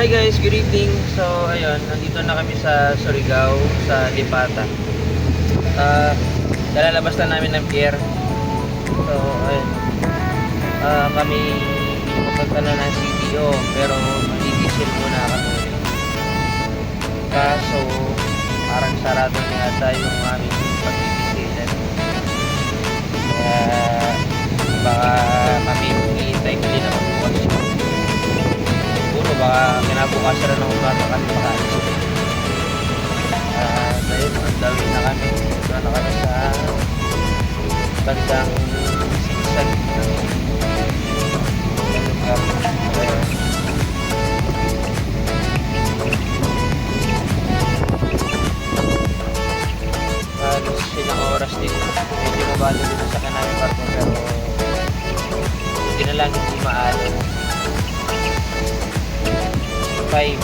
Hi guys, good evening. So ayun, nandito na kami sa Surigao, sa Lipata. Kalalabas na namin ng pier. So ayun, kami pupunta na ng CDO pero madidiesel muna kami. Kaso parang sarado na yata yung aming pagdidieselan. Kaya baka kami hihintay ko din naman bukas. Siguro baka kinabukasan na ng umaga kami makaalis. Dahil magdawin na kami. Ito na kami sa bandang sigsag ng lugar. Halos silang oras din. Medyo mabalo din sa kanami parko pero hindi na lang hindi maalo. 5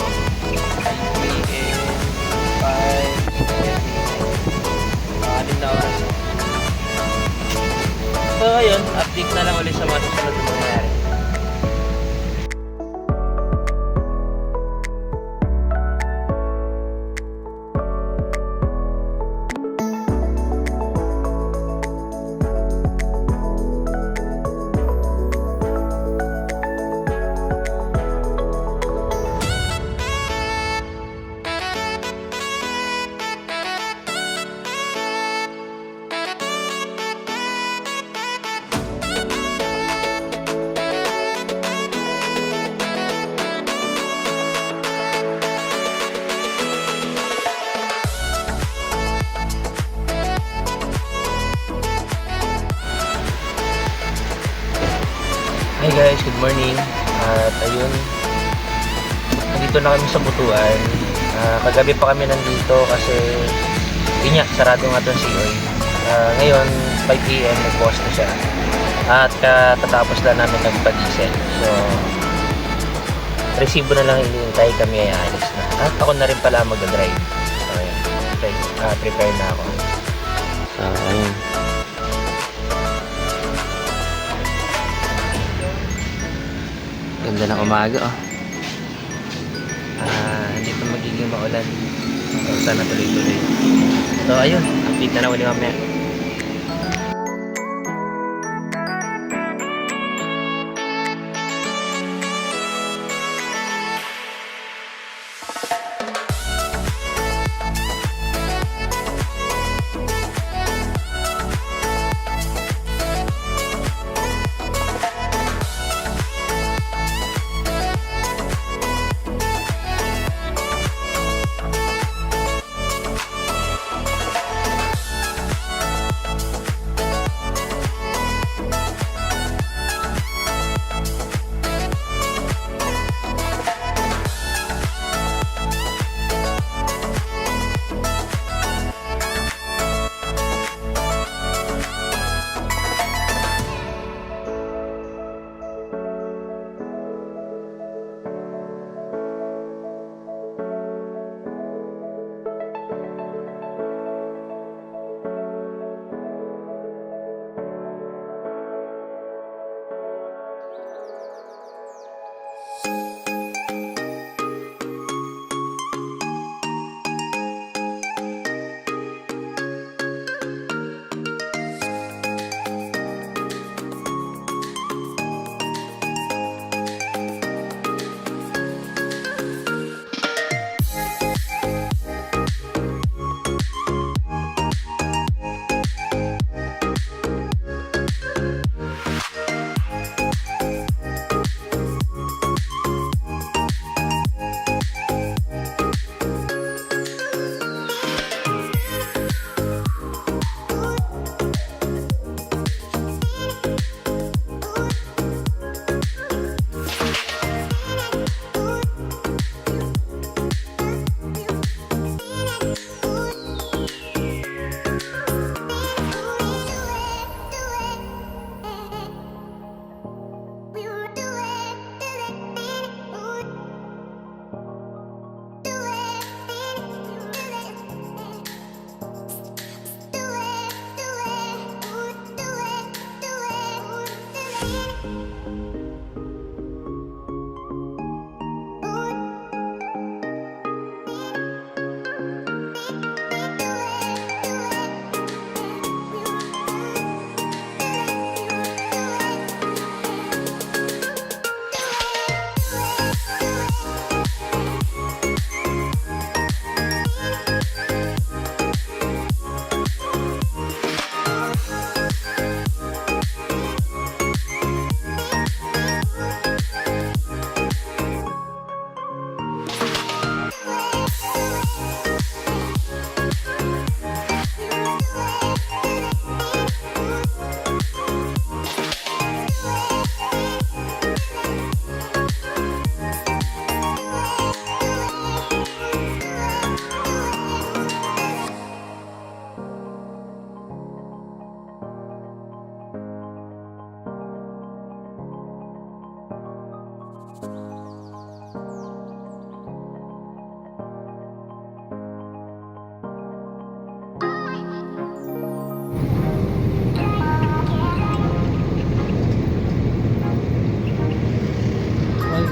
p.m. 5 na oras. So ayun, update na lang ulit sa mga susunod na mangyayari. Hi guys, good morning. At ayun, nandito na kami sa Butuan. Kagabi pa kami nandito kasi yun nga, sarado nga itong COI. Ngayon, 5 p.m. nag-post na siya. At katatapos lang namin nagpa-diesel. So, resibo na lang hinihintay kami ay alis na. At ako na rin pala mag-drive. So, ayan, prepare na ako. So, ayun. Ganda ng umaga oh. Hindi pa magiging maulan. So sana tuloy-tuloy. So ayun, update na ulit mamaya.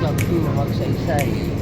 Welcome to Magsaysay.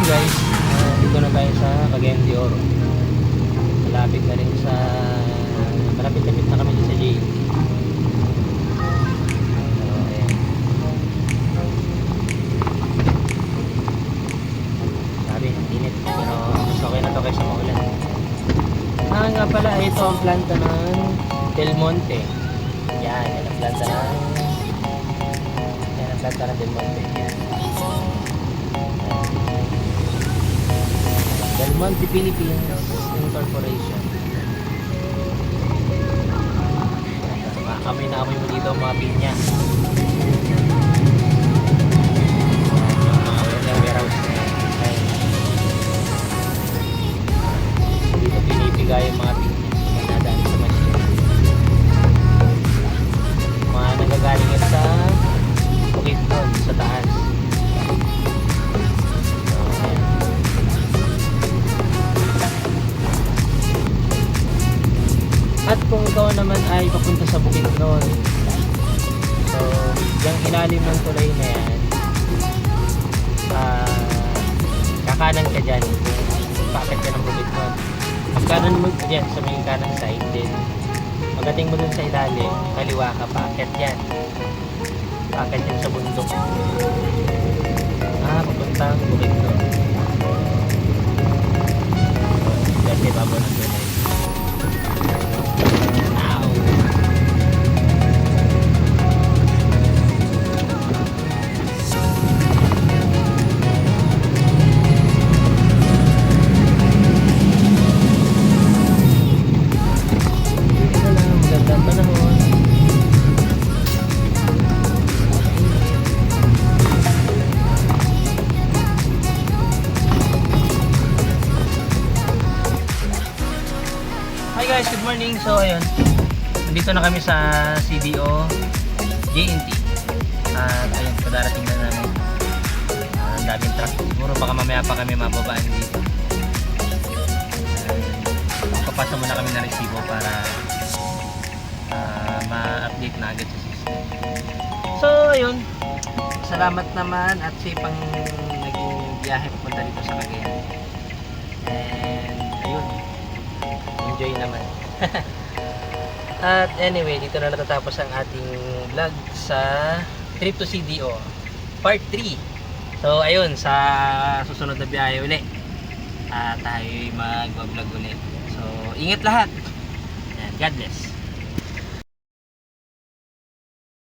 Guys, dito na tayo sa Cagayan de Oro. Malapit na kami sa JNT. So, ayan. Sabi, init. Pero mas okay na to kaysa maulan. Nga pala, ito ang planta ng Del Monte. Yan ang planta ng Del Monte. Yan. Del Monte Philippines Incorporation. Kami na amoy mo dito mga pinya. Yung warehouse na yan. Dito pinipigay yung mga pinya. Nadaan sa machine. Mga nagagaling yan sa bukid doon, sa taas. At kung ikaw naman ay papunta sa Bukidnon, so yung ilalim ng tulay na yan, kakanan ka dyan kung paakit ka ng Bukidnon. Magkanan mo dyan sa may kanang side din, magating mo dun sa ilalim, kaliwa ka, paakit yan, paakit yan sa bundok, papuntang Bukidnon. Kasi babo ng tulay. Hi guys, good morning. So ayun, nandito na kami sa CDO JNT. At ayun, padarating na namin. Ang daming truck. Siguro baka mamaya pa kami mababaan dito. Papasa muna kami ng resibo para ma-update na agad sa system. So ayun, salamat naman at sipang naging biyahe papunta dito sa Cagayan. And ayun, enjoy naman. At anyway, dito na natatapos ang ating vlog sa trip to CDO part 3. So ayun, sa susunod na biyahe uli, tayo mag-vlog ulit. So ingat lahat. Yan, God bless.